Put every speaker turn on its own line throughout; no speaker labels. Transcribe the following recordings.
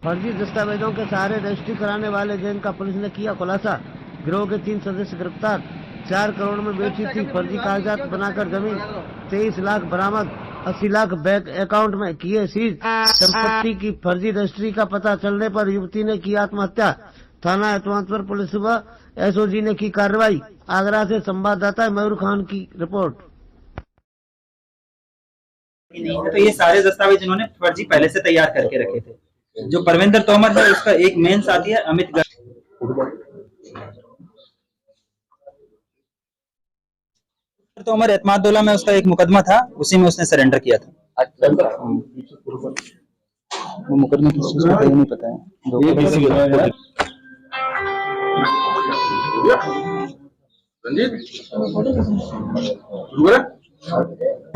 फर्जी दस्तावेजों के सहारे रजिस्ट्री कराने वाले गैंग का पुलिस ने किया खुलासा। गिरोह के 3 सदस्य गिरफ्तार। 4 करोड़ में बेची थी फर्जी कागजात बनाकर जमीन। 23 लाख बरामद। 80 लाख बैंक अकाउंट में किए सीज। संपत्ति की फर्जी रजिस्ट्री का पता चलने पर युवती ने की आत्महत्या। थाना एतमादपुर पुलिस सुबह एसओजी ने की कार्रवाई। आगरा से संवाददाता मयूर खान की रिपोर्ट।
नहीं है तो ये सारे दस्तावेज इन्होंने फर्जी पहले से तैयार करके रखे थे। जो परविंदर तोमर है उसका एक मेन साथी है अमित गर्ग। तोमर एतमादुल्ला में उसका एक मुकदमा था, उसी में उसने सरेंडर किया था। वो मुकदमा किस चीज का नहीं पता है।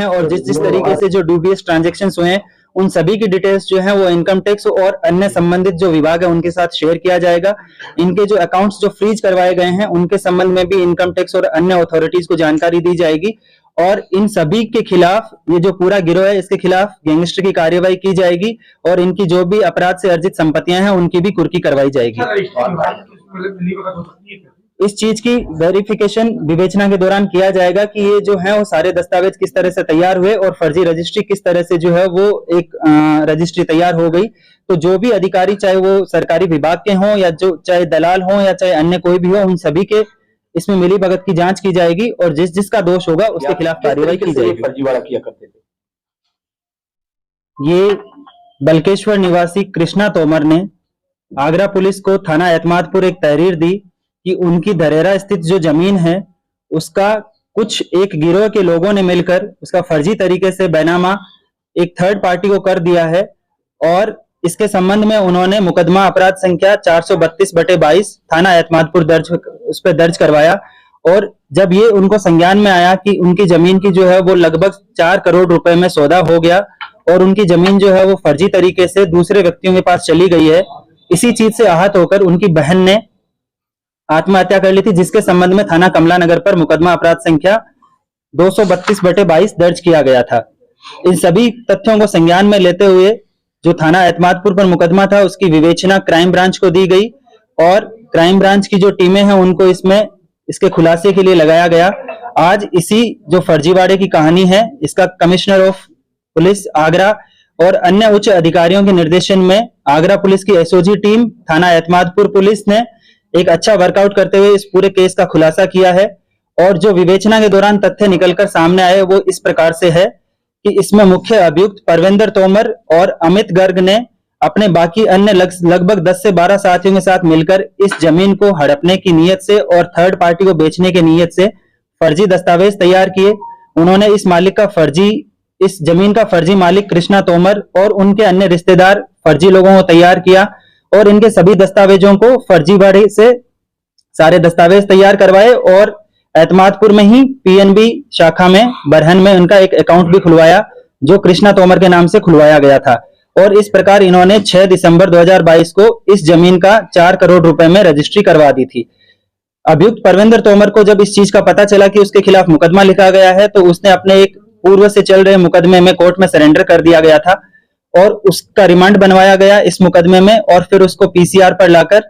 और जिस तरीके से जो डूबियस ट्रांजैक्शंस हुए हैं उन सभी की डिटेल्स जो है वो इनकम टैक्स और अन्य संबंधित जो विभाग है उनके साथ शेयर किया जाएगा। इनके जो अकाउंट्स जो फ्रीज करवाए गए हैं उनके संबंध में भी इनकम टैक्स और अन्य अथॉरिटीज को जानकारी दी जाएगी और इन सभी के खिलाफ, ये जो पूरा गिरोह है इसके खिलाफ गैंगस्टर की कार्रवाई की जाएगी और इनकी जो भी अपराध से अर्जित संपत्तियां हैं उनकी भी कुर्की करवाई जाएगी। इस चीज की वेरिफिकेशन विवेचना के दौरान किया जाएगा कि ये जो है वो सारे दस्तावेज किस तरह से तैयार हुए और फर्जी रजिस्ट्री किस तरह से जो है वो एक रजिस्ट्री तैयार हो गई। तो जो भी अधिकारी, चाहे वो सरकारी विभाग के हों या जो चाहे दलाल हों या चाहे अन्य कोई भी हो, उन सभी के इसमें मिली भगत की जांच की जाएगी और जिसका दोष होगा उसके खिलाफ कार्रवाई की जाएगी।
फर्जीवाड़ा किया करते थे
ये बल्केश्वर निवासी कृष्णा तोमर ने आगरा पुलिस को थाना एतमादपुर एक तहरीर दी कि उनकी धरेरा स्थित जो जमीन है उसका कुछ एक गिरोह के लोगों ने मिलकर उसका फर्जी तरीके से बैनामा एक थर्ड पार्टी को कर दिया है और इसके संबंध में उन्होंने मुकदमा अपराध संख्या 432/22 थाना एतमादपुर उस पर दर्ज करवाया। और जब ये उनको संज्ञान में आया कि उनकी जमीन की जो है वो लगभग 4 करोड़ रुपए में सौदा हो गया और उनकी जमीन जो है वो फर्जी तरीके से दूसरे व्यक्तियों के पास चली गई है, इसी चीज से आहत होकर उनकी बहन ने आत्महत्या कर ली थी, जिसके संबंध में थाना कमला नगर पर मुकदमा अपराध संख्या 232/22 दर्ज किया गया था। इन सभी तथ्यों को संज्ञान में लेते हुए जो थाना एतमादपुर पर मुकदमा था उसकी विवेचना क्राइम ब्रांच को दी गई और क्राइम ब्रांच की जो टीमें हैं उनको इसके खुलासे के लिए लगाया गया। आज इसी जो फर्जीवाड़े की कहानी है इसका कमिश्नर ऑफ पुलिस आगरा और अन्य उच्च अधिकारियों के निर्देशन में आगरा पुलिस की एसओजी टीम, थाना एतमादपुर पुलिस ने एक अच्छा वर्कआउट करते हुए इस पूरे केस का खुलासा किया है। और जो विवेचना के दौरान तथ्य निकलकर सामने आए वो इस प्रकार से है कि इसमें मुख्य अभियुक्त परविंदर तोमर और अमित गर्ग ने अपने बाकी अन्य लगभग 10 से 12 साथियों के साथ मिलकर इस जमीन को हड़पने की नीयत से और थर्ड पार्टी को बेचने की नीयत से फर्जी दस्तावेज तैयार किए। उन्होंने इस जमीन का फर्जी मालिक कृष्णा तोमर और उनके अन्य रिश्तेदार फर्जी लोगों को तैयार किया और इनके सभी दस्तावेजों को फर्जीवाड़े से सारे दस्तावेज तैयार करवाए और एतमादपुर में ही पीएनबी शाखा में बरहन में उनका एक अकाउंट भी खुलवाया जो कृष्णा तोमर के नाम से खुलवाया गया था। और इस प्रकार इन्होंने 6 दिसंबर 2022 को इस जमीन का 4 करोड़ रुपए में रजिस्ट्री करवा दी थी। अभियुक्त परविंदर तोमर को जब इस चीज का पता चला कि उसके खिलाफ मुकदमा लिखा गया है तो उसने अपने एक पूर्व से चल रहे मुकदमे में कोर्ट में सरेंडर कर दिया गया था और उसका रिमांड बनवाया गया इस मुकदमे में और फिर उसको पीसीआर पर लाकर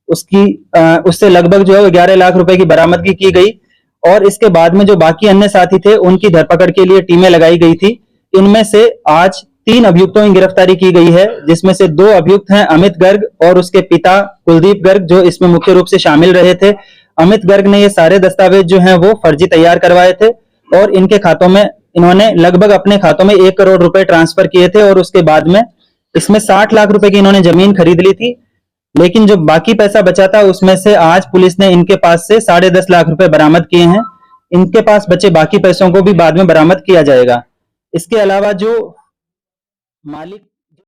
उससे लगभग जो है 11 लाख रुपए की बरामदगी की गई। और इसके बाद में जो बाकी अन्य साथी थे उनकी धरपकड़ के लिए टीमें लगाई गई थी। इनमें से आज 3 अभियुक्तों की गिरफ्तारी की गई है, जिसमें से 2 अभियुक्त हैं अमित गर्ग और उसके पिता कुलदीप गर्ग, जो इसमें मुख्य रूप से शामिल रहे थे। अमित गर्ग ने ये सारे दस्तावेज जो हैं वो फर्जी तैयार करवाए थे और इनके खातों में इन्होंने लगभग अपने खातों में 1 करोड़ रुपए ट्रांसफर किए थे और उसके बाद में इसमें 60 लाख रुपए की इन्होंने जमीन खरीद ली थी। लेकिन जो बाकी पैसा बचा था उसमें से आज पुलिस ने इनके पास से 10.5 लाख रुपए बरामद किए हैं। इनके पास बचे बाकी पैसों को भी बाद में बरामद किया जाएगा। इसके अलावा जो मालिक